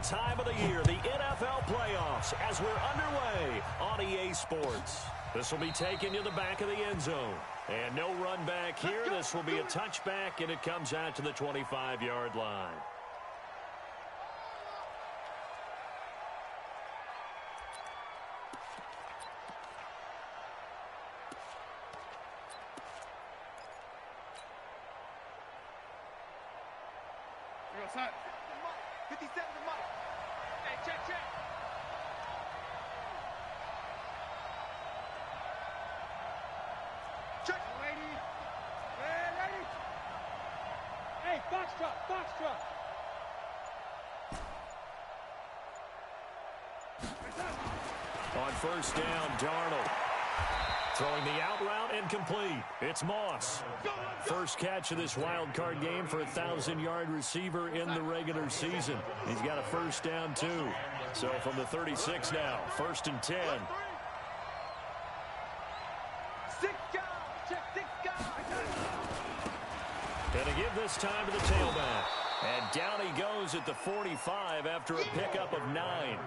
time of the year, the NFL playoffs, as we're underway on EA Sports. This will be taken to the back of the end zone. And no run back here. This will be a touchback, and it comes out to the 25-yard line. Son. 57 to Mike. Hey, check. Check. Lady. Hey, box truck. On first down, Darnold. Throwing the out route incomplete. It's Moss. First catch of this wild card game for a 1,000-yard receiver in the regular season. He's got a first down, too. So from the 36 now, 1st and 10. 6 guys. Check 6 guys. And to give this time to the tailback. And down he goes at the 45 after a pickup of 9.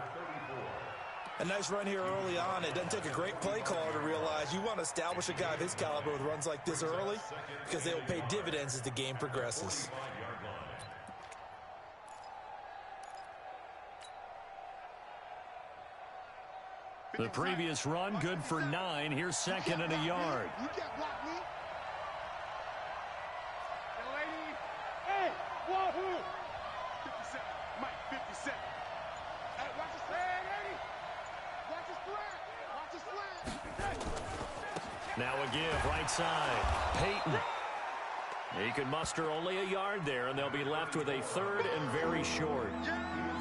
A nice run here early on. It doesn't take a great play caller to realize you want to establish a guy of his caliber with runs like this early because they will pay dividends as the game progresses. The previous run, good for 9. Here's 2nd and a yard. You can't block me. Hey, wahoo! 57. Mike, 57. Hey, watch his flag, Eddie. Watch his flag. Now a give, right side. Peyton. He can muster only a yard there, and they'll be left with a 3rd and very short.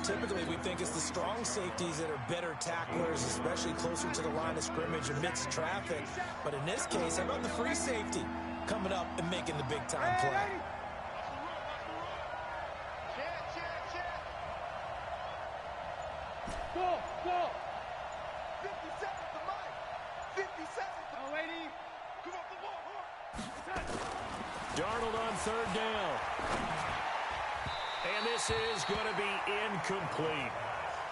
Typically, we think it's the strong safeties that are better tacklers, especially closer to the line of scrimmage amidst traffic. But in this case, how about the free safety coming up and making the big-time play? Go. 57 to Mike. 57 to lady. Come on, Darnold on 3rd down. And this is going to be incomplete.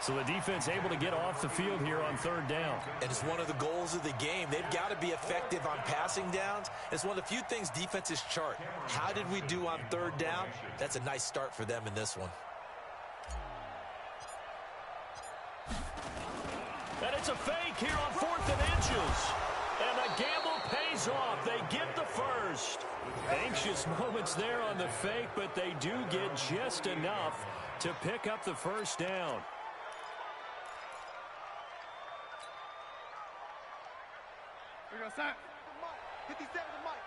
So the defense able to get off the field here on 3rd down. And it's one of the goals of the game. They've got to be effective on passing downs. It's one of the few things defenses chart. How did we do on 3rd down? That's a nice start for them in this one. And it's a fake here on 4th and inches. And the gamble pays off. They get the first. Anxious moments there on the fake, but they do get just enough to pick up the first down. Here we go, son. 57 to Mike.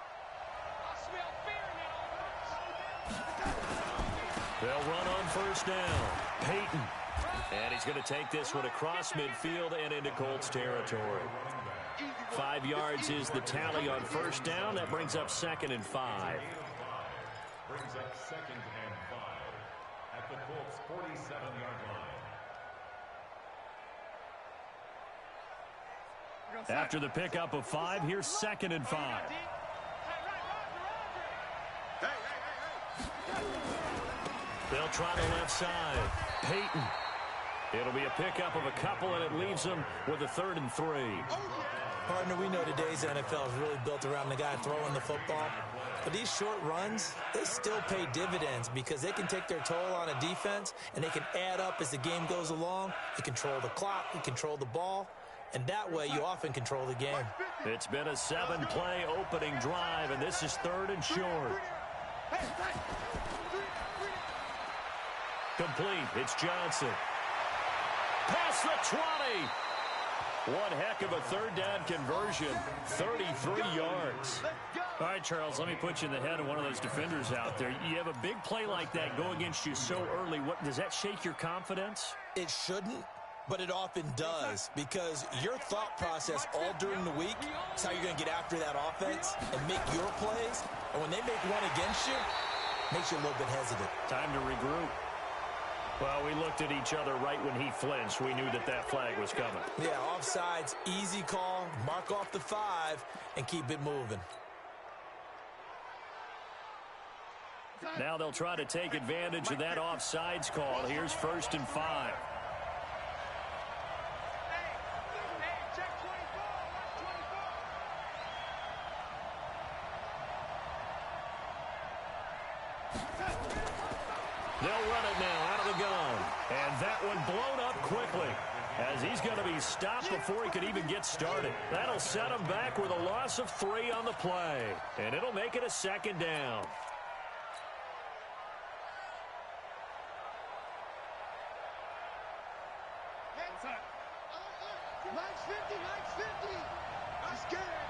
I smell fear now. They'll run on 1st down. Peyton. And he's going to take this one across midfield and into Colts territory. 5 yards is the tally on 1st down. That brings up 2nd and 5. Brings up 2nd and 5 at the Colts 47-yard line. After the pickup of 5, here's 2nd and 5. They'll try the left side. Peyton. It'll be a pickup of a couple, and it leaves them with a 3rd and 3. Partner, we know today's NFL is really built around the guy throwing the football. But these short runs, they still pay dividends because they can take their toll on a defense, and they can add up as the game goes along. You control the clock, you control the ball, and that way you often control the game. It's been a 7-play opening drive, and this is 3rd and short. Complete. It's Johnson. Past the 20. One heck of a 3rd down conversion. 33 yards. All right, Charles, let me put you in the head of one of those defenders out there. You have a big play like that go against you so early. What does that shake your confidence? It shouldn't, but it often does because your thought process all during the week is how you're going to get after that offense and make your plays. And when they make one against you, it makes you a little bit hesitant. Time to regroup. Well, we looked at each other right when he flinched. We knew that that flag was coming. Yeah, offsides, easy call, mark off the 5, and keep it moving. Now they'll try to take advantage of that offsides call. Here's 1st and 5. They'll run it now out of the gun. And that one blown up quickly, as he's going to be stopped before he could even get started. That'll set him back with a loss of 3 on the play. And it'll make it a 2nd down. Line's 50. I'm scared.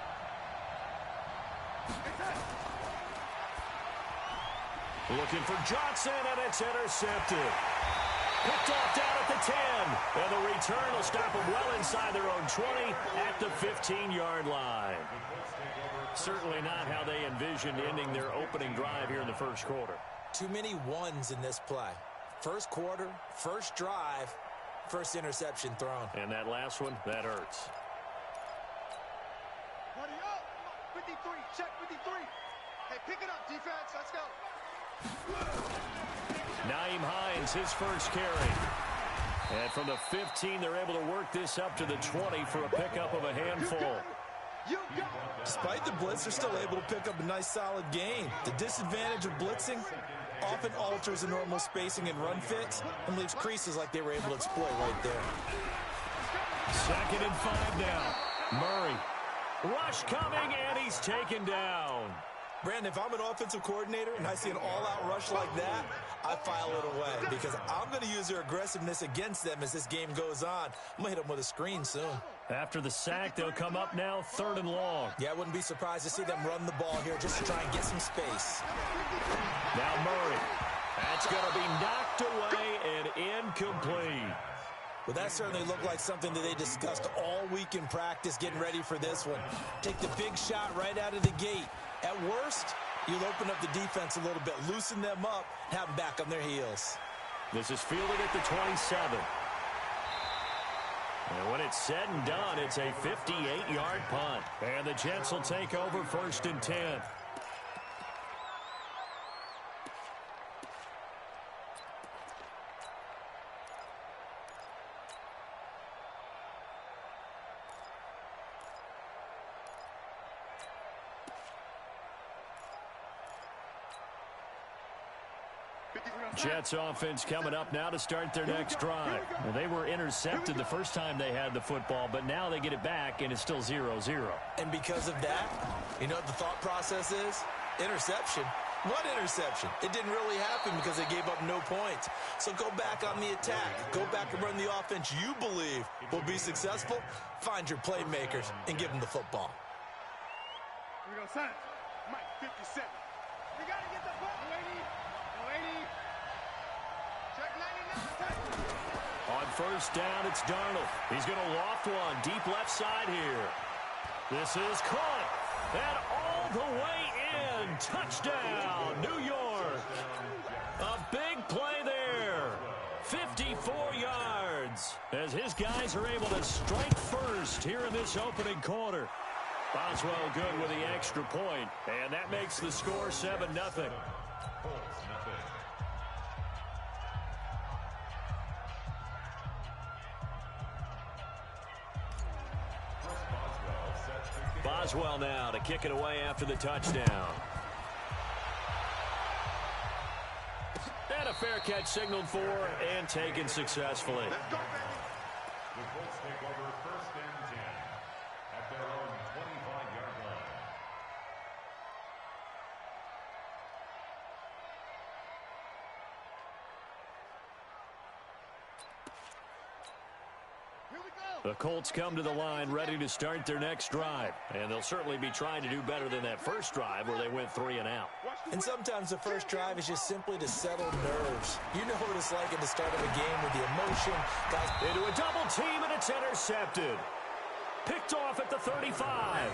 Looking for Johnson, and it's intercepted. Picked off down at the 10. And the return will stop them well inside their own 20 at the 15-yard line. Certainly not how they envisioned ending their opening drive here in the first quarter. Too many ones in this play. First quarter, first drive, first interception thrown. And that last one, that hurts. Buddy up. 53. Check 53. Hey, pick it up, defense. Let's go. Naeem Hines, his first carry. And from the 15, they're able to work this up to the 20 for a pickup of a handful. Despite the blitz, they're still able to pick up a nice solid gain. The disadvantage of blitzing often alters the normal spacing and run fits and leaves creases like they were able to exploit right there. 2nd and 5 now. Murray. Rush coming, and he's taken down. Brandon, if I'm an offensive coordinator and I see an all-out rush like that, I file it away because I'm going to use their aggressiveness against them as this game goes on. I'm going to hit them with a screen soon. After the sack, they'll come up now 3rd and long. Yeah, I wouldn't be surprised to see them run the ball here just to try and get some space. Now Murray. That's going to be knocked away and incomplete. Well, that certainly looked like something that they discussed all week in practice getting ready for this one. Take the big shot right out of the gate. At worst, you'll open up the defense a little bit, loosen them up, have them back on their heels. This is fielded at the 27. And when it's said and done, it's a 58-yard punt. And the Jets will take over 1st and 10. Jets offense coming up now to start their next drive. Well, they were intercepted the first time they had the football, but now they get it back, and it's still 0-0. And because of that, you know what the thought process is? Interception. What interception? It didn't really happen because they gave up no points. So go back on the attack. Go back and run the offense you believe will be successful. Find your playmakers and give them the football. Here we go, son. Mike, 57. We got to get the ball, lady. Lady. Check 99. On 1st down, it's Darnold. He's going to loft one deep left side here. This is caught. And all the way in. Touchdown, New York. A big play there. 54 yards. As his guys are able to strike first here in this opening quarter. Boswell good with the extra point. And that makes the score 7-0. Boswell now to kick it away after the touchdown. And a fair catch signaled for and taken successfully. The Colts take over 1st and 10 at their own 25-yard line. The Colts come to the line ready to start their next drive. And they'll certainly be trying to do better than that first drive where they went 3 and out. And sometimes the first drive is just simply to settle nerves. You know what it's like at the start of a game with the emotion. Guys, into a double team, and it's intercepted. Picked off at the 35.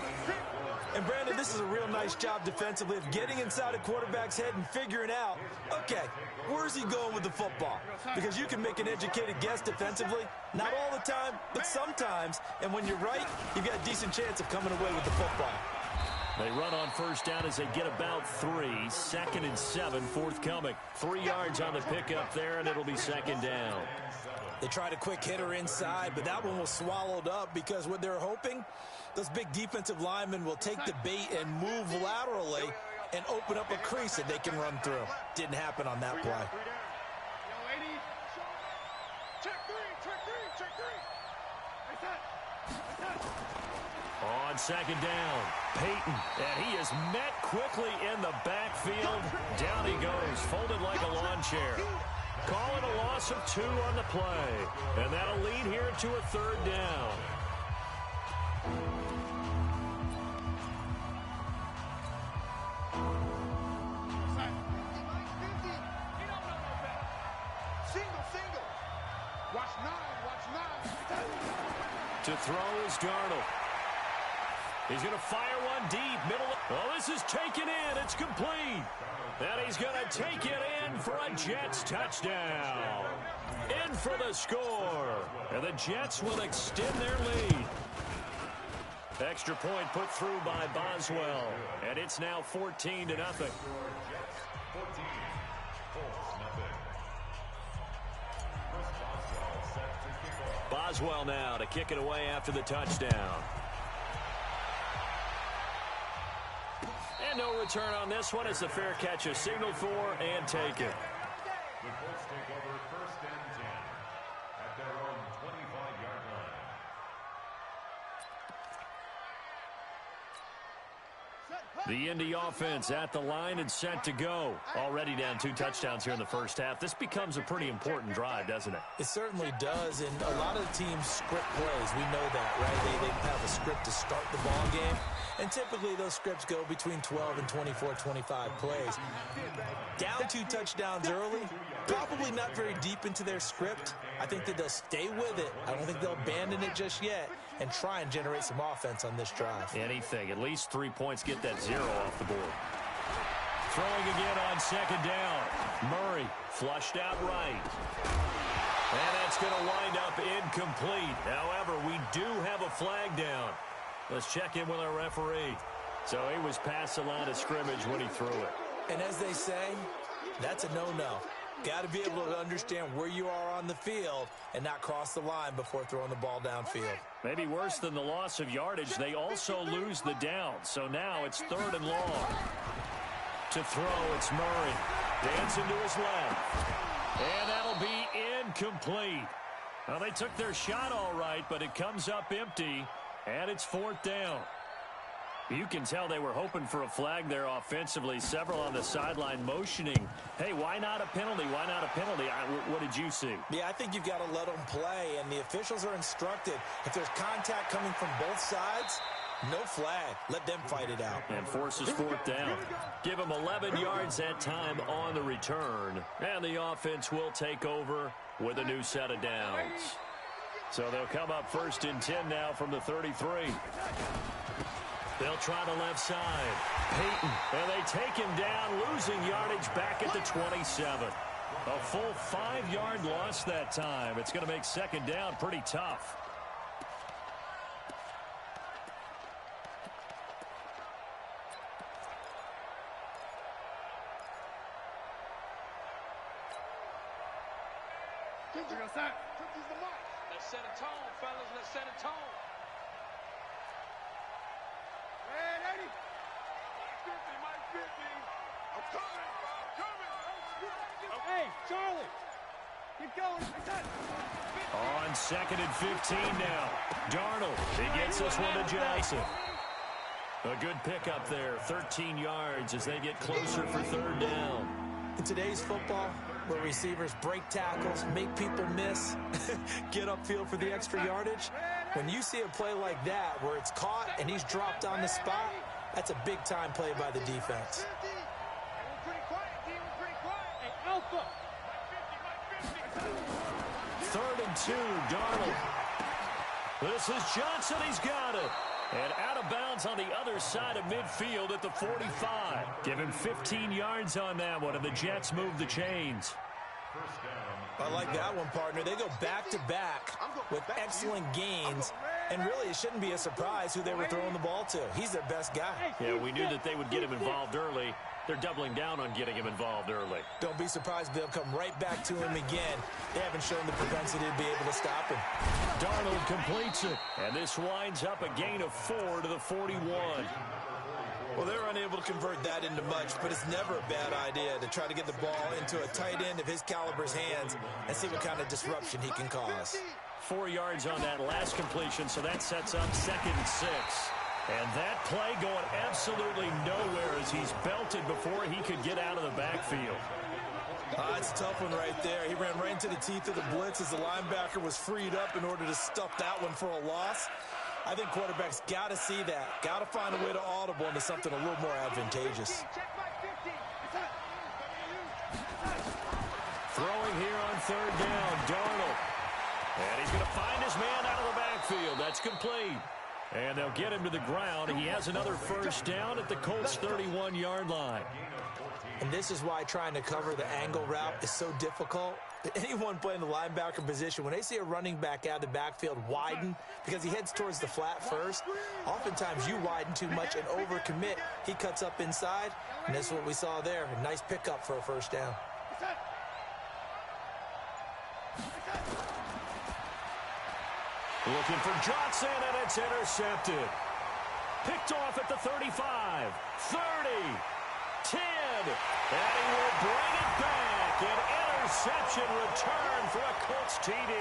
And Brandon, this is a real nice job defensively of getting inside a quarterback's head and figuring out, okay, where's he going with the football? Because you can make an educated guess defensively, not all the time, but sometimes. And when you're right, you've got a decent chance of coming away with the football. They run on first down as they get about 3. 2nd and 7 forthcoming. 3 yards on the pickup there, and it'll be 2nd down. They tried a quick hitter inside, but that one was swallowed up because what they're hoping, those big defensive linemen will take the bait and move laterally and open up a crease that they can run through. Didn't happen on that play. On 2nd down, Peyton, and he is met quickly in the backfield. Down he goes, folded like a lawn chair. Call it a loss of 2 on the play, and that'll lead here to a 3rd down. Single. Watch 9. To throw is Darnold. He's going to fire one deep, middle. Oh, this is taken in. It's complete. And he's going to take it in for a Jets touchdown. In for the score. And the Jets will extend their lead. Extra point put through by Boswell. And it's now 14-0. Boswell now to kick it away after the touchdown. And no return on this one as the fair catch is signaled for and taken. The Colts take over 1st and 10 at their own 25-yard line. The Indy offense at the line and set to go. Already down 2 touchdowns here in the first half. This becomes a pretty important drive, doesn't it? It certainly does, and a lot of the teams script plays. We know that, right? They have a script to start the ball game, and typically those scripts go between 12 and 24, 25 plays. Down 2 touchdowns early, probably not very deep into their script. I think that they'll stay with it. I don't think they'll abandon it just yet and try and generate some offense on this drive. Anything. At least 3 points. Get that 0 off the board. Throwing again on 2nd down. Murray flushed out right. And that's going to wind up incomplete. However, we do have a flag down. Let's check in with our referee. So he was past the line of scrimmage when he threw it. And as they say, that's a no-no. Got to be able to understand where you are on the field and not cross the line before throwing the ball downfield. Maybe worse than the loss of yardage, they also lose the down. So now it's 3rd and long. To throw, it's Murray. Dancing to his left. And that'll be incomplete. Well, they took their shot all right, but it comes up empty, and it's 4th down. You can tell they were hoping for a flag there offensively. Several on the sideline motioning, hey, why not a penalty? Why not a penalty? What did you see? Yeah, I think you've got to let them play, and the officials are instructed. If there's contact coming from both sides, no flag. Let them fight it out. And forces 4th down. Give them 11 yards that time on the return. And the offense will take over with a new set of downs. So they'll come up 1st and 10 now from the 33. They'll try the left side. Peyton. And they take him down, losing yardage back at the 27. A full 5-yard loss that time. It's going to make 2nd down pretty tough. Let's set a tone, fellas. Let's set a tone. Hey, 80. Mike 50. I'm coming. Hey, Charlie. Keep going. On 2nd and 15 now. Darnold. He gets this one to Johnson. A good pickup there. 13 yards as they get closer for 3rd down. In today's football, where receivers break tackles, make people miss, get upfield for the extra yardage, when you see a play like that where it's caught and he's dropped on the spot, that's a big-time play by the defense. Third and 2, Darnold. This is Johnson. He's got it. And out of bounds on the other side of midfield at the 45. Give him 15 yards on that one, and the Jets move the chains. First down. I like that one, partner. They go back-to-back with excellent gains, and really it shouldn't be a surprise who they were throwing the ball to. He's their best guy. Yeah, we knew that they would get him involved early. They're doubling down on getting him involved early. Don't be surprised they'll come right back to him again. They haven't shown the propensity to be able to stop him. Darnold completes it, and this winds up a gain of 4 to the 41. Well, they're unable to convert that into much, but it's never a bad idea to try to get the ball into a tight end of his caliber's hands and see what kind of disruption he can cause. 4 yards on that last completion, so that sets up 2nd and 6. And that play going absolutely nowhere as he's belted before he could get out of the backfield. It's a tough one right there. He ran right into the teeth of the blitz as the linebacker was freed up in order to stuff that one for a loss. I think quarterbacks got to see that. Got to find a way to audible into something a little more advantageous. Throwing here on 3rd down, Darnold. And he's going to find his man out of the backfield. That's complete. And they'll get him to the ground. He has another 1st down at the Colts' 31-yard line. And this is why trying to cover the angle route is so difficult. Anyone playing the linebacker position, when they see a running back out of the backfield widen because he heads towards the flat first, oftentimes you widen too much and overcommit. He cuts up inside, and that's what we saw there. A nice pickup for a 1st down. Looking for Johnson, and it's intercepted. Picked off at the 35, 30, 10, and he will bring it back. An interception return for a Colts TD.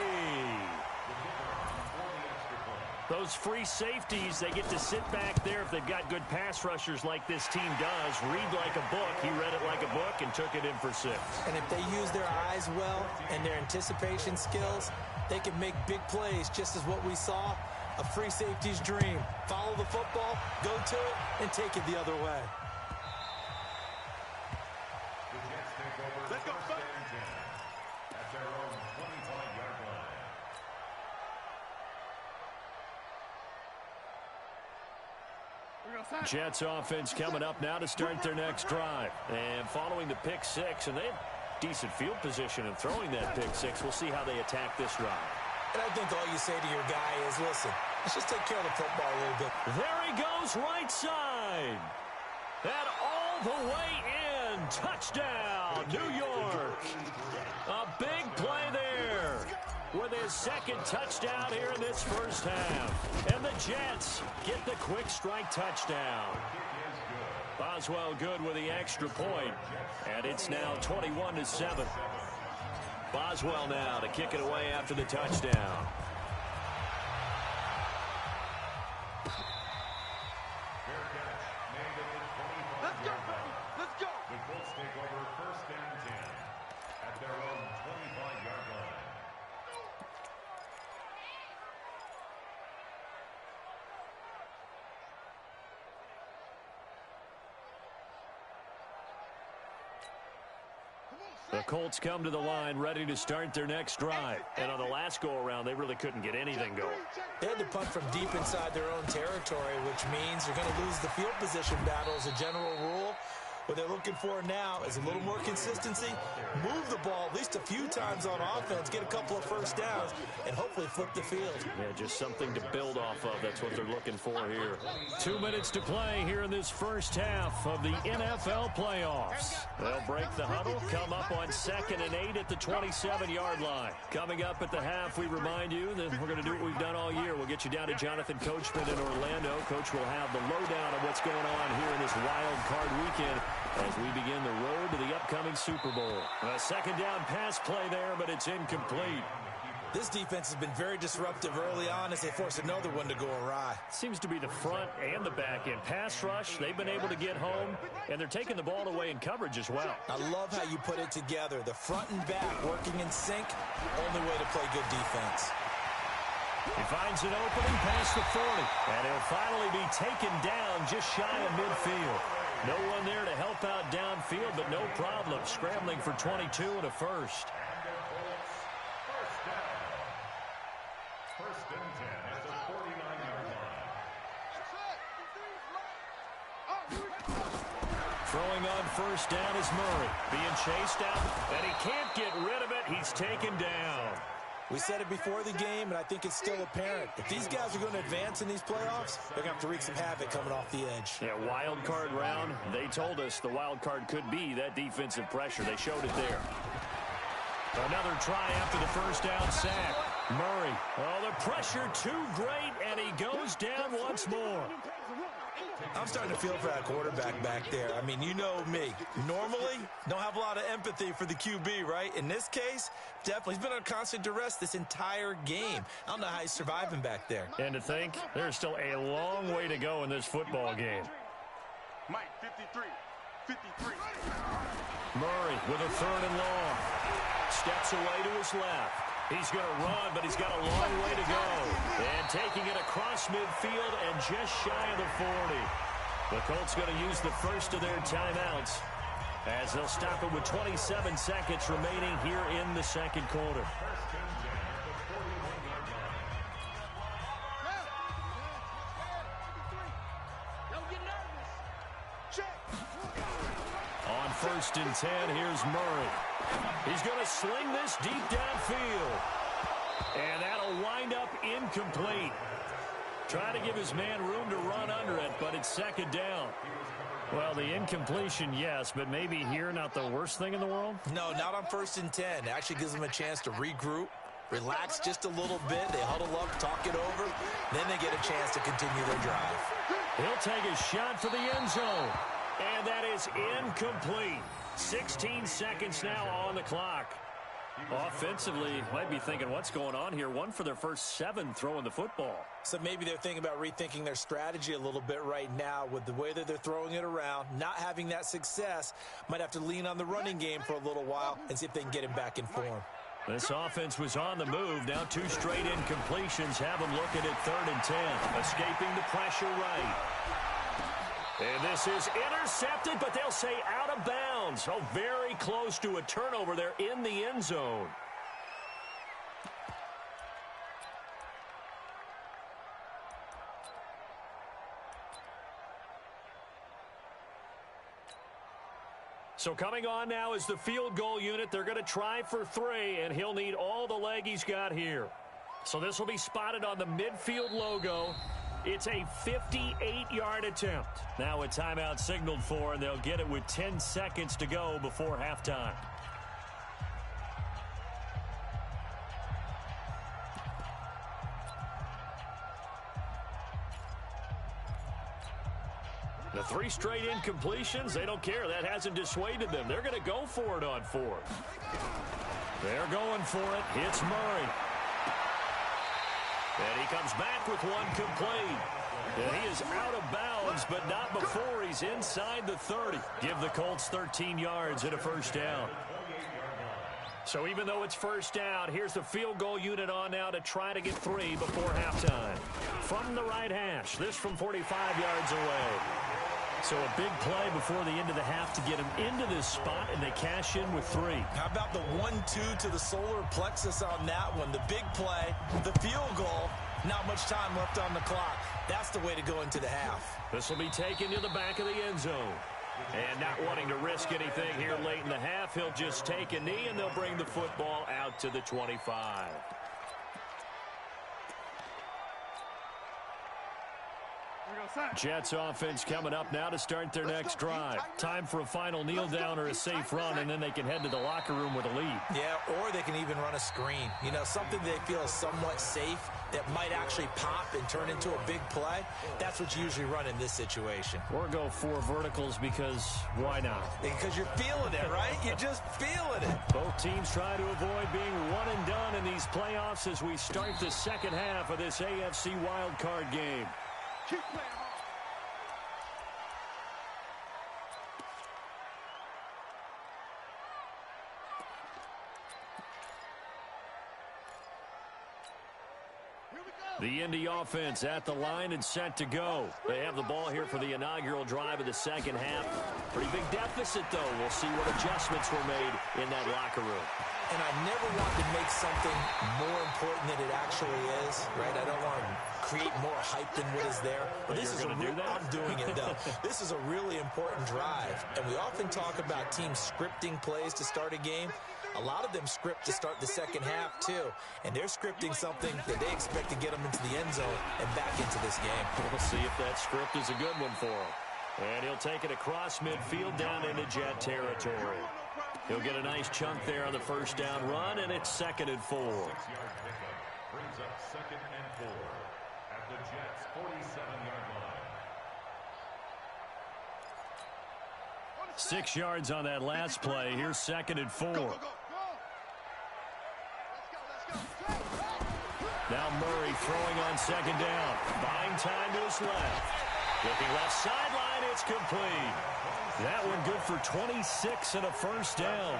Those free safeties, they get to sit back there if they've got good pass rushers like this team does. Read like a book. He read it like a book and took it in for 6. And if they use their eyes well and their anticipation skills, they can make big plays, just as what we saw, a free safety's dream. Follow the football, go to it, and take it the other way. The Jets take over. Let's go, first and 10 at their own 25-yard line. Jets offense coming up now to start their next drive. And following the pick 6, and they have decent field position in throwing that pick 6. We'll see how they attack this drive. And I think all you say to your guy is, listen, let's just take care of the football a little bit. There he goes, right side. And all the way in. Touchdown, New York. A big play there with his 2nd touchdown here in this 1st half. And the Jets get the quick strike touchdown. Boswell good with the extra point. And it's now 21-7. Boswell now to kick it away after the touchdown. Let's go, let's go. The Colts take over 1st and 10 at their own 25-yard line. The Colts come to the line ready to start their next drive. And on the last go-around, they really couldn't get anything going. They had to punt from deep inside their own territory, which means you're going to lose the field position battle as a general rule. What they're looking for now is a little more consistency, move the ball at least a few times on offense, get a couple of 1st downs, and hopefully flip the field. Yeah, just something to build off of. That's what they're looking for here. 2 minutes to play here in this 1st half of the NFL playoffs. They'll break the huddle, come up on 2nd and 8 at the 27-yard line. Coming up at the half, we remind you that we're going to do what we've done all year. We'll get you down to Jonathan Coachman in Orlando. Coach will have the lowdown of what's going on here in this wild card weekend as we begin the road to the upcoming Super Bowl. A 2nd down pass play there, but it's incomplete. This defense has been very disruptive early on as they force another one to go awry. Seems to be the front and the back end. Pass rush, they've been able to get home, and they're taking the ball away in coverage as well. I love how you put it together. The front and back working in sync, only way to play good defense. He finds an opening past the 40, and he'll finally be taken down just shy of midfield. No one there to help out downfield, but no problem. Scrambling for 22 and a 1st. First and 10 at the 49-yard line. Throwing on first down is Murray. Being chased out, and he can't get rid of it. He's taken down. We said it before the game, and I think it's still apparent. If these guys are going to advance in these playoffs, they're going to have to wreak some havoc coming off the edge. Yeah, wild card round. They told us the wild card could be that defensive pressure. They showed it there. Another try after the first down sack. Murray. Oh, the pressure too great, and he goes down once more. I'm starting to feel for that quarterback back there. I mean, you know me. Normally, don't have a lot of empathy for the QB, right? In this case, definitely. He's been on constant duress this entire game. I don't know how he's surviving back there. And to think, there's still a long way to go in this football game. Mike, 53. 53. Murray with a third and long. Steps away to his left. He's going to run, but he's got a long way to go. And taking it across midfield and just shy of the 40. The Colts going to use the first of their timeouts as they'll stop it with 27 seconds remaining here in the second quarter. On first and 10, here's Murray. He's going to sling this deep downfield. And that'll wind up incomplete. Trying to give his man room to run under it, but it's second down. Well, the incompletion, yes, but maybe here not the worst thing in the world? No, not on first and 10. It actually gives them a chance to regroup, relax just a little bit. They huddle up, talk it over. Then they get a chance to continue their drive. He'll take a shot for the end zone. And that is incomplete. 16 seconds now on the clock. Offensively, might be thinking, what's going on here? One for their first 7 throwing the football. So maybe they're thinking about rethinking their strategy a little bit right now with the way that they're throwing it around, not having that success. Might have to lean on the running game for a little while and see if they can get him back in form. This offense was on the move. Now 2 straight incompletions have them looking at third and 10. Escaping the pressure right. And this is intercepted, but they'll say out of bounds. Oh, very close to a turnover there in the end zone. So coming on now is the field goal unit. They're going to try for 3, and he'll need all the leg he's got here. So this will be spotted on the midfield logo. It's a 58-yard attempt. Now a timeout signaled for, and they'll get it with 10 seconds to go before halftime. The 3 straight incompletions, they don't care. That hasn't dissuaded them. They're going to go for it on 4th. They're going for it. It's Murray. And he comes back with one complete. And he is out of bounds, but not before he's inside the 30. Give the Colts 13 yards and a first down. So even though it's first down, here's the field goal unit on now to try to get 3 before halftime. From the right hash, this from 45 yards away. So a big play before the end of the half to get him into this spot, and they cash in with 3. How about the 1-2 to the solar plexus on that one? The big play, the field goal, not much time left on the clock. That's the way to go into the half. This will be taken to the back of the end zone. And not wanting to risk anything here late in the half, he'll just take a knee, and they'll bring the football out to the 25. Jets offense coming up now to start their next drive. Time for a final kneel down or a safe run, and then they can head to the locker room with a lead. Yeah, or they can even run a screen. You know, something they feel is somewhat safe that might actually pop and turn into a big play. That's what you usually run in this situation. Or go 4 verticals because why not? Because you're feeling it, right? You're just feeling it. Both teams try to avoid being one and done in these playoffs as we start the second half of this AFC wildcard game. Keep playing hard. The Indy offense at the line and set to go. They have the ball here for the inaugural drive of the second half. Pretty big deficit, though. We'll see what adjustments were made in that locker room. And I never want to make something more important than it actually is, right? I don't want to create more hype than what is there. But this is I'm doing it, though. This is a really important drive. And we often talk about teams scripting plays to start a game. A lot of them script to start the second half, too. And they're scripting something that they expect to get them into the end zone and back into this game. We'll see if that script is a good one for him. And he'll take it across midfield down into Jet territory. He'll get a nice chunk there on the first down run, and it's 2nd and 4. 6-yard pickup brings up 2nd and 4 at the Jets' 47-yard line. 6 yards on that last play. Here's 2nd and 4. Now Murray throwing on 2nd down. Buying time to his left. Looking left sideline, it's complete. That one good for 26 and a first down.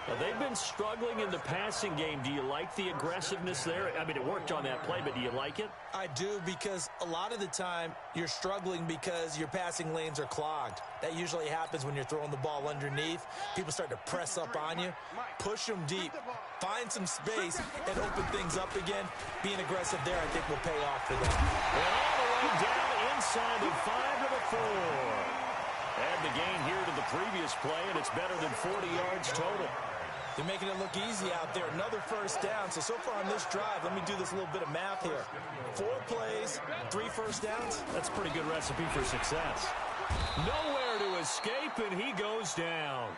Now, they've been struggling in the passing game. Do you like the aggressiveness there? I mean, it worked on that play, but do you like it? I do, because a lot of the time you're struggling because your passing lanes are clogged. That usually happens when you're throwing the ball underneath. People start to press up on you. Push them deep. Find some space and open things up again. Being aggressive there, I think, will pay off for them. And all the way down inside the 5 to the 4. Add the gain here to the previous play, and it's better than 40 yards total. They're making it look easy out there. Another first down. So far on this drive, let me do this little bit of math here. 4 plays, 3 first downs. That's a pretty good recipe for success. Nowhere to escape, and he goes down.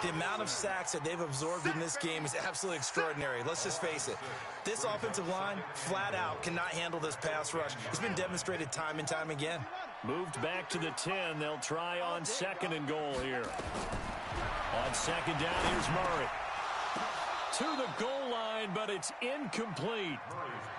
The amount of sacks that they've absorbed in this game is absolutely extraordinary. Let's just face it. This offensive line, flat out, cannot handle this pass rush. It's been demonstrated time and time again. Moved back to the 10. They'll try on 2nd and goal here. On 2nd down, here's Murray. To the goal line, but it's incomplete.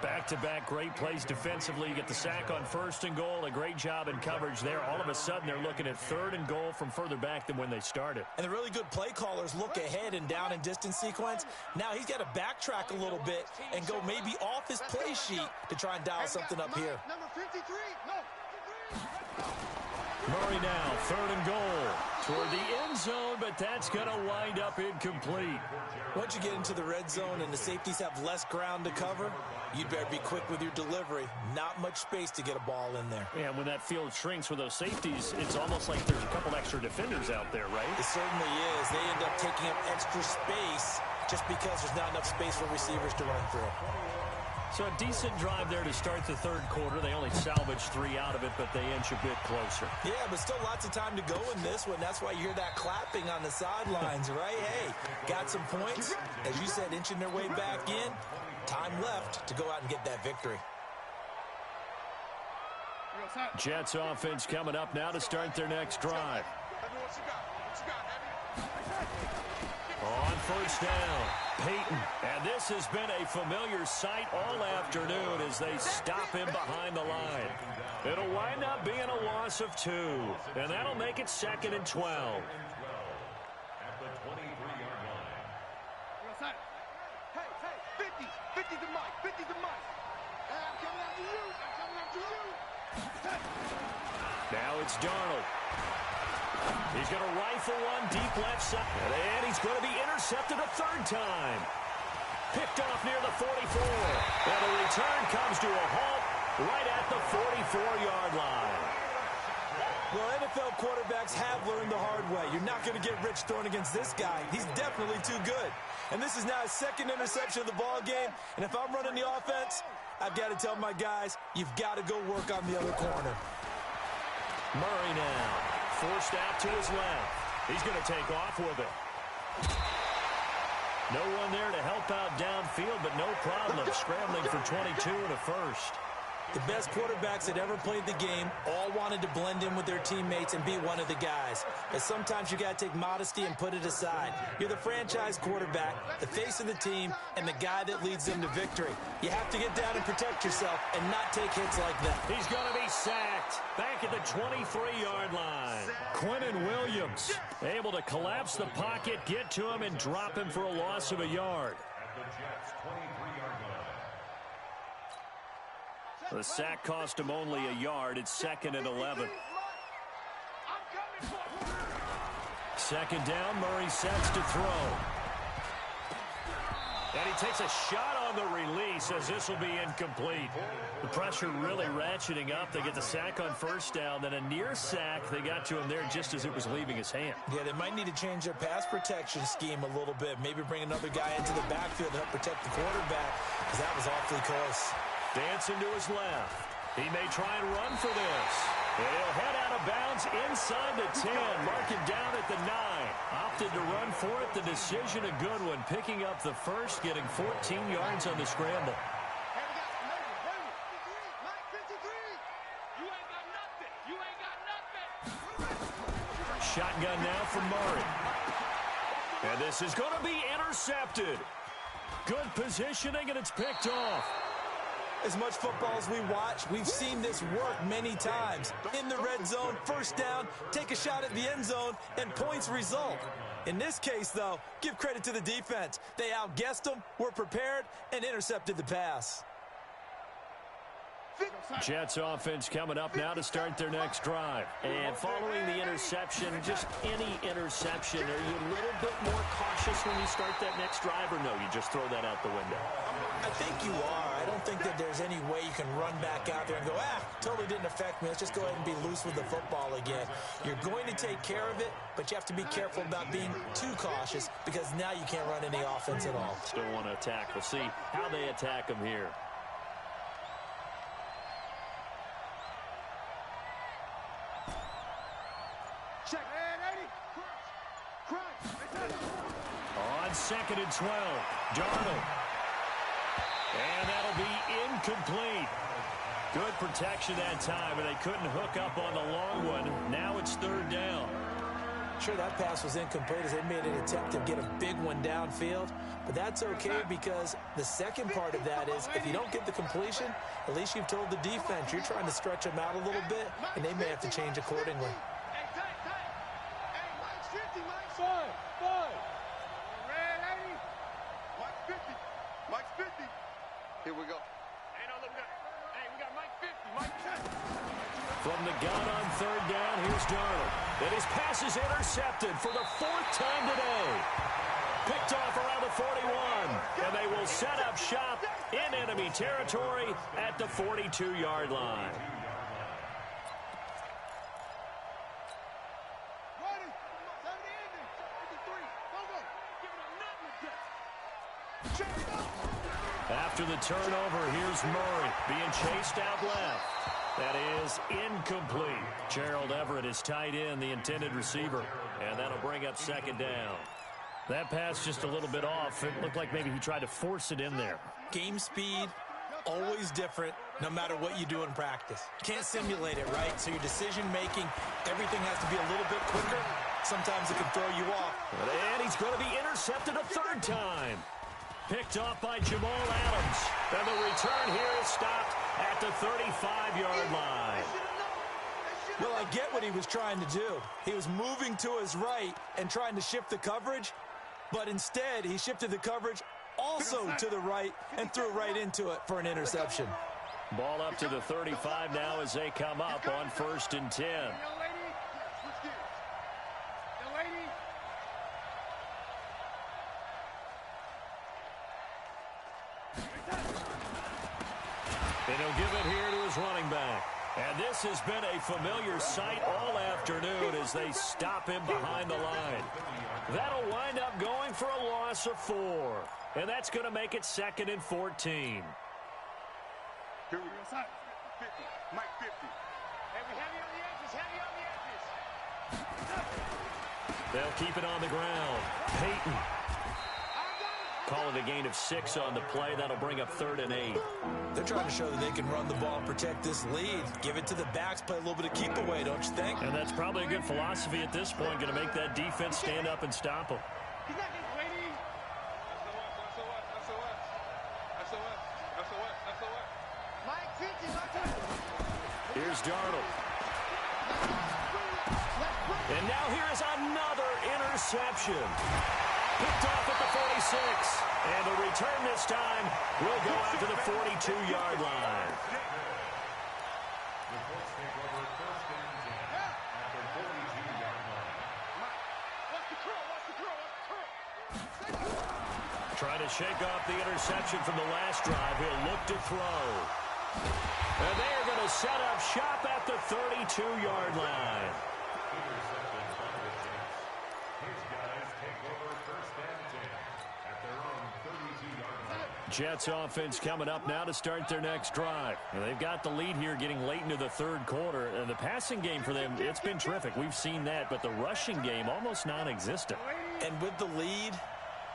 Back-to-back great plays defensively. You get the sack on 1st and goal. A great job in coverage there. All of a sudden, they're looking at 3rd and goal from further back than when they started. And the really good play callers look ahead and down and distance sequence. Now he's got to backtrack a little bit and go maybe off his play sheet to try and dial something up here. Number 53. No. Murray now, 3rd and goal. Toward the end zone, but that's going to wind up incomplete. Once you get into the red zone and the safeties have less ground to cover, you'd better be quick with your delivery. Not much space to get a ball in there. Yeah, when that field shrinks with those safeties, it's almost like there's a couple extra defenders out there, right? It certainly is. They end up taking up extra space just because there's not enough space for receivers to run through. So a decent drive there to start the 3rd quarter. They only salvaged 3 out of it, but they inch a bit closer. Yeah, but still lots of time to go in this one. That's why you hear that clapping on the sidelines, right? Hey, got some points. As you said, inching their way back in. Time left to go out and get that victory. Jets offense coming up now to start their next drive. On 1st down, Peyton. And this has been a familiar sight all afternoon as they stop him behind the line. It'll wind up being a loss of 2. And that'll make it 2nd and 12. At the 23-yard line. Hey, 50 to Mike, 50 to Mike. Hey, I'm coming after you. Now it's Darnold. He's going to rifle one deep left side. And he's going to be intercepted a 3rd time. Picked off near the 44. And the return comes to a halt right at the 44-yard line. Well, NFL quarterbacks have learned the hard way. You're not going to get rich throwing against this guy. He's definitely too good. And this is now his 2nd interception of the ball game. And if I'm running the offense, I've got to tell my guys, you've got to go work on the other corner. Murray now, forced out to his left. He's going to take off with it. No one there to help out downfield, but no problem scrambling for 22 and a first. The best quarterbacks that ever played the game all wanted to blend in with their teammates and be one of the guys. But sometimes you got to take modesty and put it aside. You're the franchise quarterback, the face of the team, and the guy that leads them to victory. You have to get down and protect yourself and not take hits like that. He's going to be sacked back at the 23-yard line. Quinnen Williams able to collapse the pocket, get to him, and drop him for a loss of a yard. At the Jets' 23-yard line. The sack cost him only a yard. It's 2nd and 11. 2nd down, Murray sets to throw. And he takes a shot on the release as this will be incomplete. The pressure really ratcheting up. They get the sack on first down, then a near sack. They got to him there just as it was leaving his hand. Yeah, they might need to change their pass protection scheme a little bit. Maybe bring another guy into the backfield to help protect the quarterback, because that was awfully close. Dancing to his left. He may try and run for this. And he'll head out of bounds inside the 10. Mark him down at the 9. Opted to run for it. The decision a good one. Picking up the first, getting 14 yards on the scramble. Shotgun now for Murray. And this is going to be intercepted. Good positioning, and it's picked off. As much football as we watch, we've seen this work many times. In the red zone, first down, take a shot at the end zone, and points result. In this case, though, give credit to the defense. They outguessed them, were prepared, and intercepted the pass. Jets offense coming up now to start their next drive. And following the interception, just any interception, are you a little bit more cautious when you start that next drive, or no, you just throw that out the window? I think you are. I don't think that there's any way you can run back out there and go, totally didn't affect me. Let's just go ahead and be loose with the football again. You're going to take care of it, but you have to be careful about being too cautious, because now you can't run any offense at all. Still want to attack. We'll see how they attack him here. Check. On 2nd and 12, Darnold. And that'll be incomplete. Good protection that time, but they couldn't hook up on the long one. Now it's 3rd down. Sure, that pass was incomplete as they made an attempt to get a big one downfield, but that's okay, because the second part of that is if you don't get the completion, at least you've told the defense you're trying to stretch them out a little bit, and they may have to change accordingly. Here we go. Hey, no, look, we got Mike 50, Mike 10. From the gun on 3rd down, here's Darnold. And his pass is intercepted for the 4th time today. Picked off around the 41. And they will set up shop in enemy territory at the 42-yard line. After the turnover, here's Murray being chased out left. That is incomplete. Gerald Everett is tight end, the intended receiver, and that'll bring up 2nd down. That pass just a little bit off. It looked like maybe he tried to force it in there. Game speed, always different, no matter what you do in practice. You can't simulate it, right? So your decision-making, everything has to be a little bit quicker. Sometimes it can throw you off. And he's going to be intercepted a 3rd time. Picked off by Jamal Adams. And the return here is stopped at the 35-yard line. Well, I get what he was trying to do. He was moving to his right and trying to shift the coverage, but instead he shifted the coverage also to the right and threw right into it for an interception. Ball up to the 35 now as they come up on 1st and 10. And he'll give it here to his running back. And this has been a familiar sight all afternoon as they stop him behind the line. That'll wind up going for a loss of 4. And that's going to make it 2nd and 14. Here we go. 50. Mike 50. Hey, we heavy on the edges. Heavy on the edges. They'll keep it on the ground. Peyton. Call it a gain of 6 on the play. That'll bring up 3rd and 8. They're trying to show that they can run the ball and protect this lead. Give it to the backs, play a little bit of keep away, don't you think? And that's probably a good philosophy at this point. Going to make that defense stand up and stop them. Here's Darnold. And now here is another interception. Picked off at the 46. And the return this time will go out to the 42-yard line. The Colts take over 1st and 10 at the 42-yard line. Trying to shake off the interception from the last drive. He'll look to throw. And they are going to set up shop at the 32-yard line. Intercepted by the Jets. His guys take over first and 10 at their own 32-yard line. Jets offense coming up now to start their next drive. And they've got the lead here getting late into the third quarter. And the passing game for them, it's been terrific. We've seen that. But the rushing game almost non-existent. And with the lead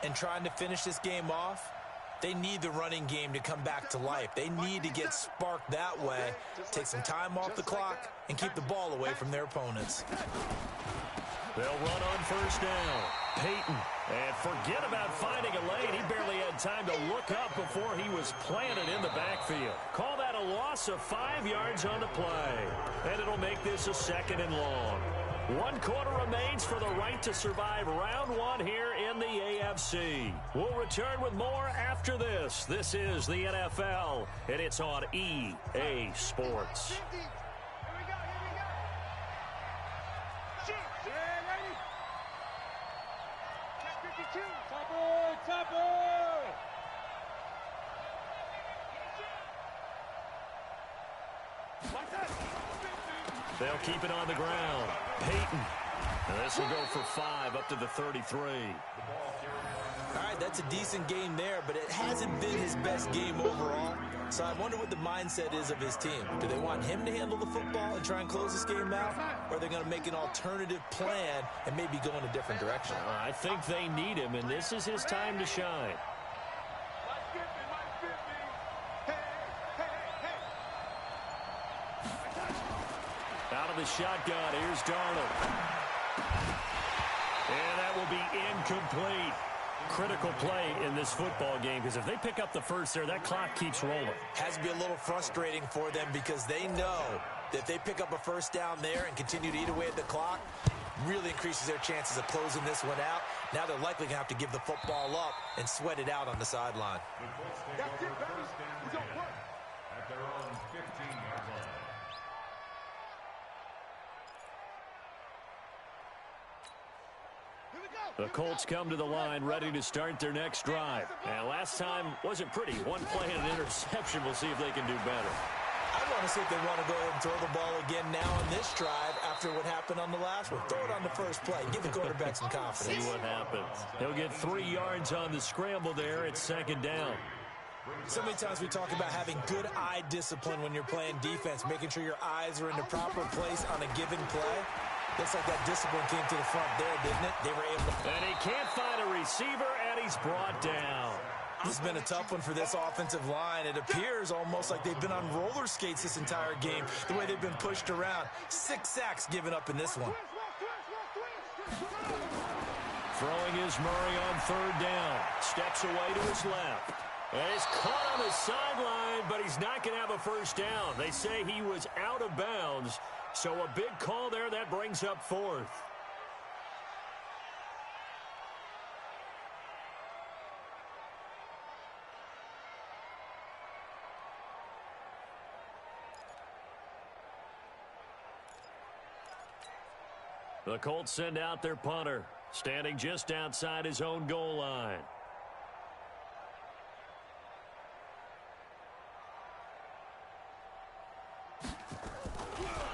and trying to finish this game off, they need the running game to come back to life. They need to get sparked that way, take some time off the clock, and keep the ball away from their opponents. They'll run on first down. Peyton. And forget about finding a lane. He barely had time to look up before he was planted in the backfield. Call that a loss of 5 yards on the play. And it'll make this a 2nd and long. 1 quarter remains for the right to survive round 1 here in the AFC. We'll return with more after this. This is the NFL, and it's on EA Sports. They'll keep it on the ground. Peyton. And this will go for 5 up to the 33. All right, that's a decent game there, but it hasn't been his best game overall. So I wonder what the mindset is of his team. Do they want him to handle the football and try and close this game out? Or are they going to make an alternative plan and maybe go in a different direction? I think they need him, and this is his time to shine. Out of the shotgun, here's Darnold. And that will be incomplete. Critical play in this football game, because if they pick up the first there, that clock keeps rolling. Has to be a little frustrating for them because they know that if they pick up a first down there and continue to eat away at the clock, really increases their chances of closing this one out. Now they're likely going to have to give the football up and sweat it out on the sideline. The Colts take over first and 10 at their own 15-yard line. The Colts come to the line ready to start their next drive. And last time wasn't pretty. 1 play and an interception. We'll see if they can do better. I want to see if they want to go ahead and throw the ball again now on this drive after what happened on the last one. Throw it on the first play. Give the quarterback some confidence. See what happens. He'll get 3 yards on the scramble there. It's 2nd down. So many times we talk about having good eye discipline when you're playing defense, making sure your eyes are in the proper place on a given play. Looks like that discipline came to the front there, didn't it? They were able to... And he can't find a receiver, and he's brought down. This has been a tough one for this offensive line. It appears almost like they've been on roller skates this entire game, the way they've been pushed around. 6 sacks given up in this one. Throwing is Murray on 3rd down. Steps away to his left. And he's caught on the sideline, but he's not going to have a first down. They say he was out of bounds. So a big call there. That brings up 4th. The Colts send out their punter, standing just outside his own goal line.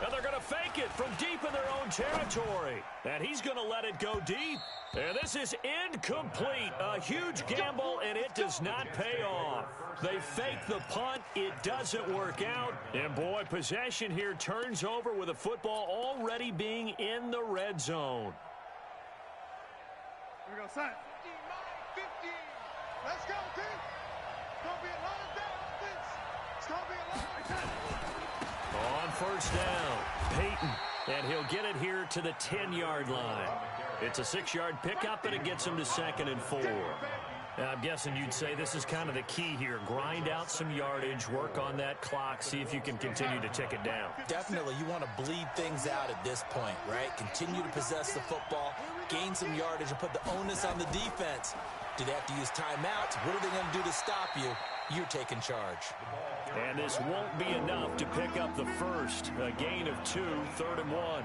And they're going to fake it from deep in their own territory. And he's going to let it go deep. And this is incomplete. A huge gamble, and it does not pay off. They fake the punt. It doesn't work out. And, boy, possession here turns over with the football already being in the red zone. Here we go, son. 50. Let's go, team. It's going to be a lot of distance. It's going to be a lot of On first down, Peyton. And he'll get it here to the 10-yard line. It's a 6-yard pickup, and it gets him to 2nd and 4. Now, I'm guessing you'd say this is kind of the key here. Grind out some yardage, work on that clock, see if you can continue to tick it down. Definitely, you want to bleed things out at this point, right? Continue to possess the football, gain some yardage, and put the onus on the defense. Do they have to use timeouts? What are they going to do to stop you? You're taking charge. And this won't be enough to pick up the first. A gain of 2, 3rd and 1.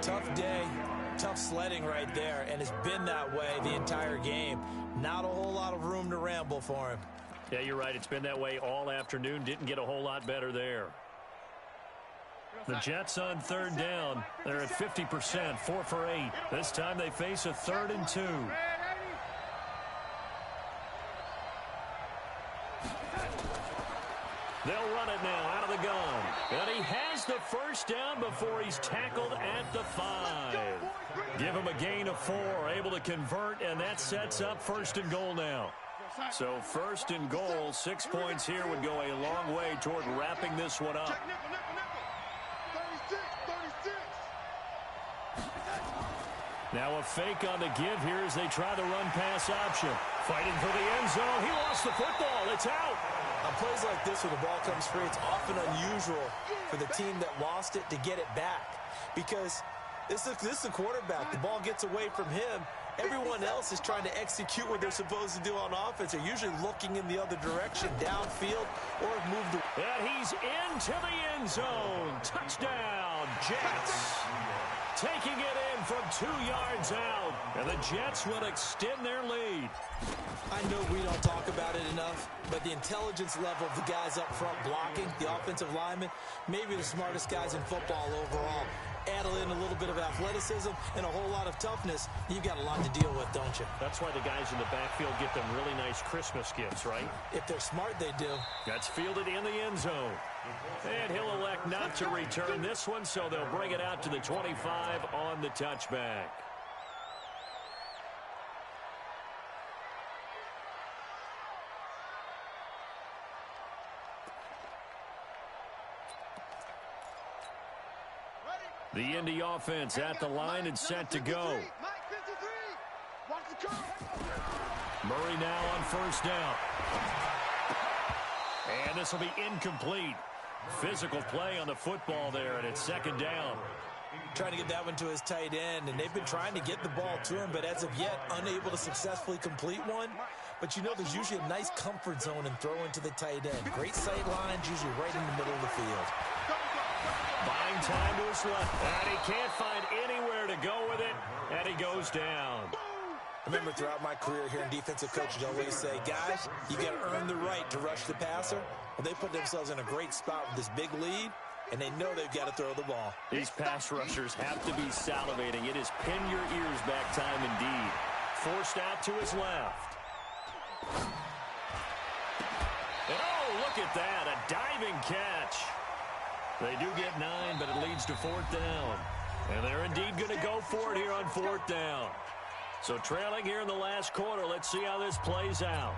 Tough day. Tough sledding right there, and it's been that way the entire game. Not a whole lot of room to ramble for him. Yeah, you're right. It's been that way all afternoon. Didn't get a whole lot better there. The Jets on third down. They're at 50%, 4 for 8. This time they face a 3rd and 2. They'll run it now out of the gun. And he has the first down before he's tackled at the 5. Give him a gain of 4, able to convert, and that sets up 1st and goal now. So 1st and goal, 6 points here would go a long way toward wrapping this one up. Now a fake on the give here as they try the run-pass option. Fighting for the end zone. He lost the football. It's out. On plays like this where the ball comes free, it's often unusual for the team that lost it to get it back. Because this is the quarterback. The ball gets away from him. Everyone else is trying to execute what they're supposed to do on offense. They're usually looking in the other direction, downfield, or have moved. And he's into the end zone. Touchdown, Jets. Taking it in from 2 yards out. And the Jets will extend their lead. I know we don't talk about it enough, but the intelligence level of the guys up front blocking, the offensive linemen, maybe the smartest guys in football overall. Add in a little bit of athleticism and a whole lot of toughness, you've got a lot to deal with, don't you? That's why the guys in the backfield get them really nice Christmas gifts, right? If they're smart, they do. That's fielded in the end zone. And he'll elect not to return this one, so they'll bring it out to the 25 on the touchback. The Indy offense at the line and set to go. Murray now on 1st down. And this will be incomplete. Physical play on the football there, and it's 2nd down. Trying to get that one to his tight end, and they've been trying to get the ball to him, but as of yet, unable to successfully complete one. But you know there's usually a nice comfort zone in throwing to the tight end. Great sight lines, usually right in the middle of the field. Buying time to his left. And he can't find anywhere to go with it, and he goes down. I remember throughout my career here in defensive coaches always say, guys, you got to earn the right to rush the passer. Well, they put themselves in a great spot with this big lead, and they know they've got to throw the ball. These pass rushers have to be salivating. It is pin your ears back time indeed. Forced out to his left. And oh, look at that, a diving catch. They do get 9, but it leads to 4th down. And they're indeed going to go for it here on 4th down. So trailing here in the last quarter, let's see how this plays out.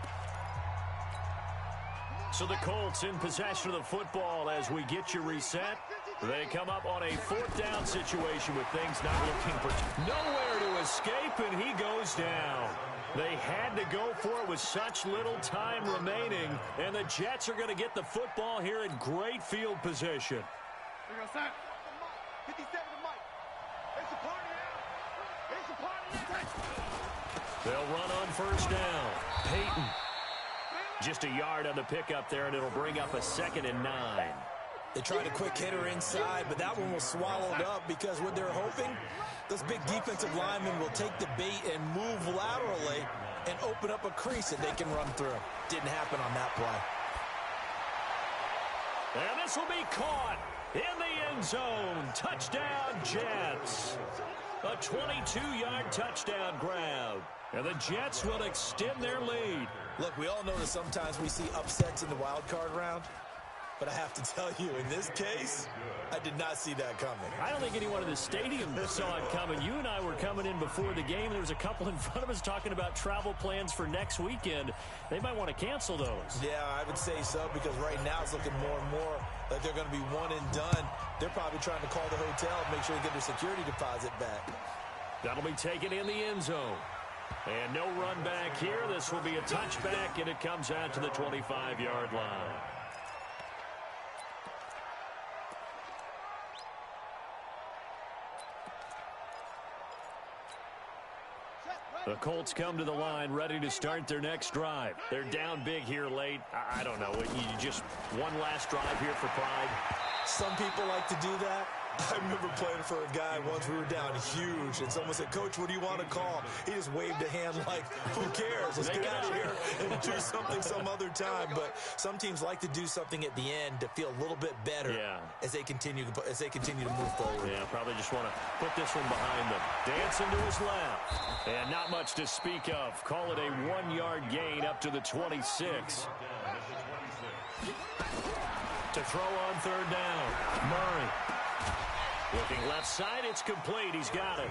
So the Colts in possession of the football as we get you reset. They come up on a 4th down situation with things not looking for nowhere to escape, and he goes down. They had to go for it with such little time remaining, and the Jets are going to get the football here in great field position. Here we go, son. 57 to Mike. It's a party now. It's a party now. They'll run on 1st down. Peyton. Just a yard on the pickup there, and it'll bring up a 2nd and 9. They tried a quick hitter inside, but that one was swallowed up because what they're hoping, those big defensive linemen will take the bait and move laterally and open up a crease that they can run through. Didn't happen on that play. And this will be caught in the end zone. Touchdown, Jets. A 22-yard touchdown grab. And the Jets will extend their lead. Look, we all know that sometimes we see upsets in the wild card round. But I have to tell you, in this case, I did not see that coming. I don't think anyone in the stadium saw it coming. You and I were coming in before the game. There was a couple in front of us talking about travel plans for next weekend. They might want to cancel those. Yeah, I would say so, because right now it's looking more and more like they're going to be one and done. They're probably trying to call the hotel and make sure they get their security deposit back. That'll be taken in the end zone. And no run back here. This will be a touchback, and it comes out to the 25-yard line. The Colts come to the line ready to start their next drive. They're down big here late. I don't know. You just one last drive here for pride. Some people like to do that. I remember playing for a guy once. We were down huge, and someone said, "Coach, what do you want to call?" He just waved a hand like, "Who cares? Let's get out of here and do something some other time." But some teams like to do something at the end to feel a little bit better as they continue to move forward. Yeah, probably just want to put this one behind them. Dancing to his left, and not much to speak of. Call it a 1-yard gain up to the 26. To throw on third down, Murray. Looking left side, it's complete. He's got it.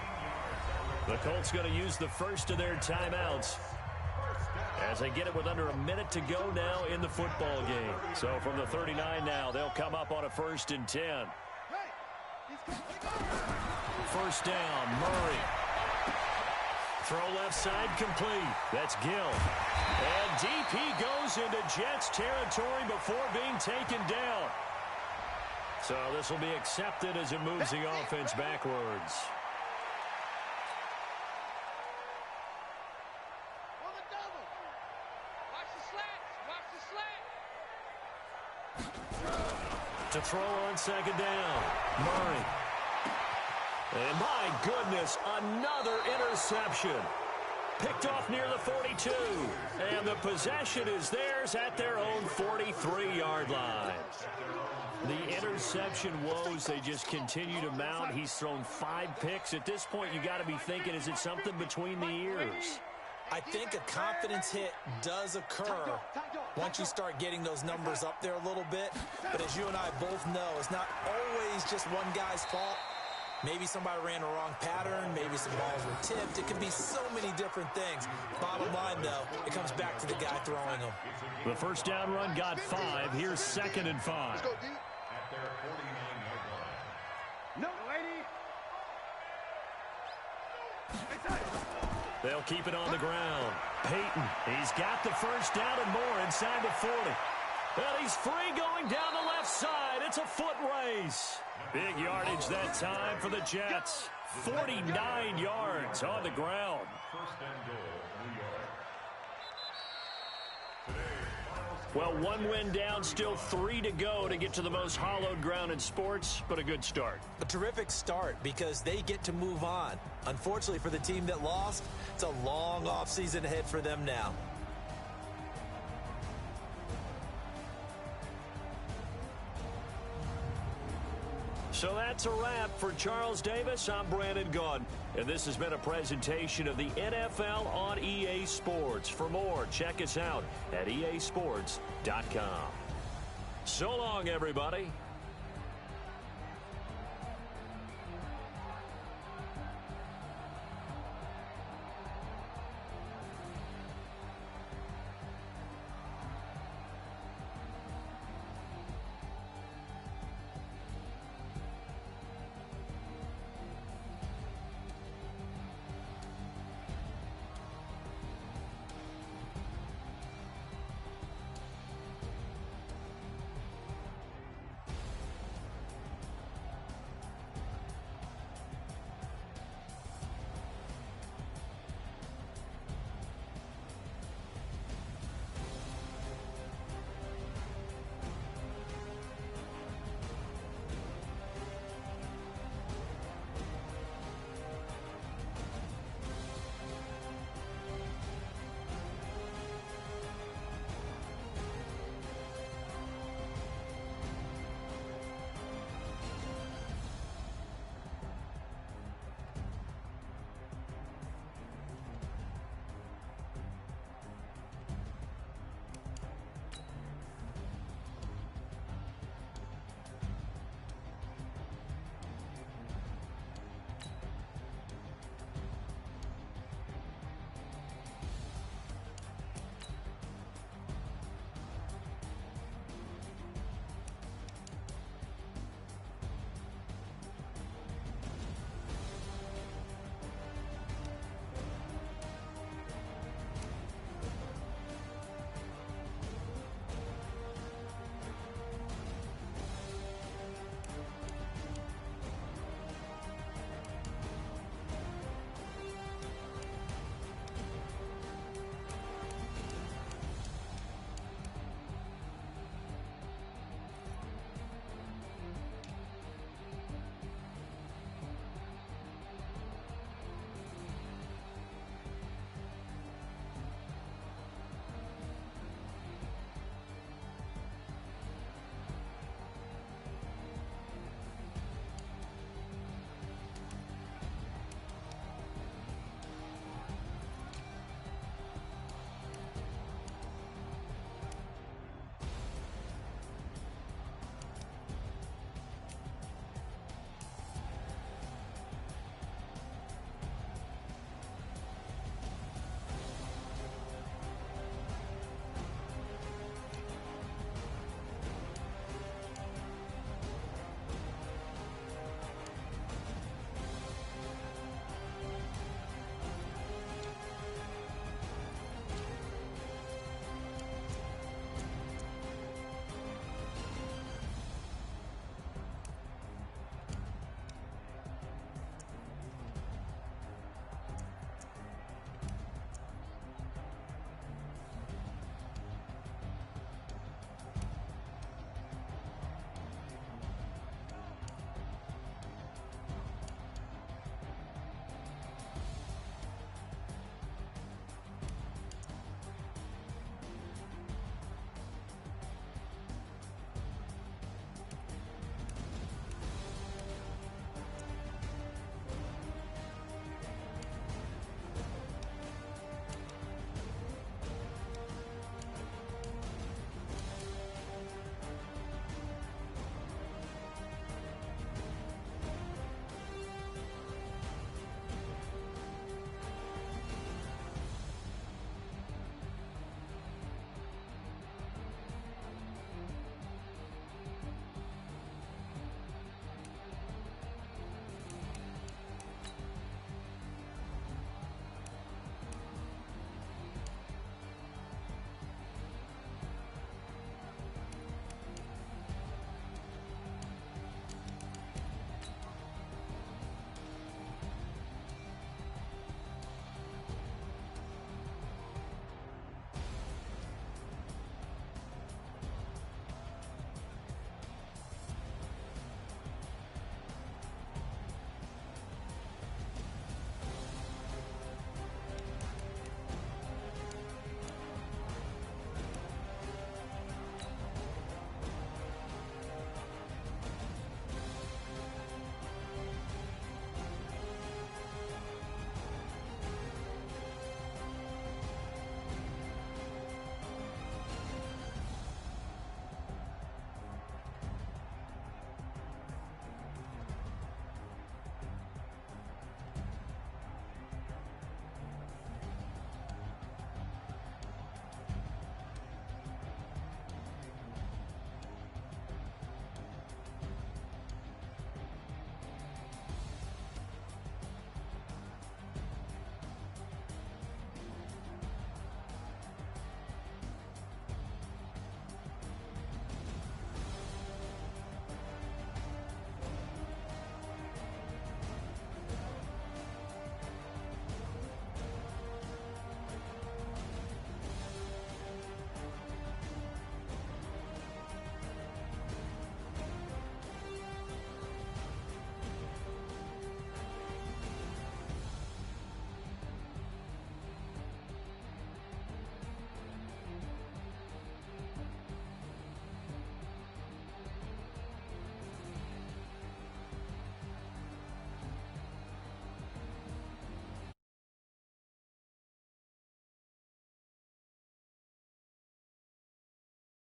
The Colts going to use the first of their timeouts as they get it with under a minute to go now in the football game. So from the 39 now, they'll come up on a 1st and 10. First down, Murray. Throw left side complete. That's Gill. And deep he goes into Jets territory before being taken down. So this will be accepted as it moves the offense backwards. To throw on second down, Murray. And my goodness, another interception. Picked off near the 42. And the possession is theirs at their own 43-yard line. The interception woes, they just continue to mount. He's thrown 5 picks. At this point, you got to be thinking, is it something between the ears? I think a confidence hit does occur once you start getting those numbers up there a little bit. But as you and I both know, it's not always just one guy's fault. Maybe somebody ran a wrong pattern. Maybe some balls were tipped. It could be so many different things. Bottom line, though, it comes back to the guy throwing them. The first down run got 5. Here's 2nd and 5. At their 49-yard line. No, lady. They'll keep it on the ground. Peyton, he's got the first down and more inside the 40. And he's free going down the left side. It's a foot race. Big yardage that time for the Jets. 49 yards on the ground. First and goal, New York. Well, 1 win down, still 3 to go to get to the most hallowed ground in sports, but a good start. A terrific start because they get to move on. Unfortunately for the team that lost, it's a long offseason ahead for them now. So that's a wrap for Charles Davis. I'm Brandon Gaudin, and this has been a presentation of the NFL on EA Sports. For more, check us out at easports.com. So long, everybody.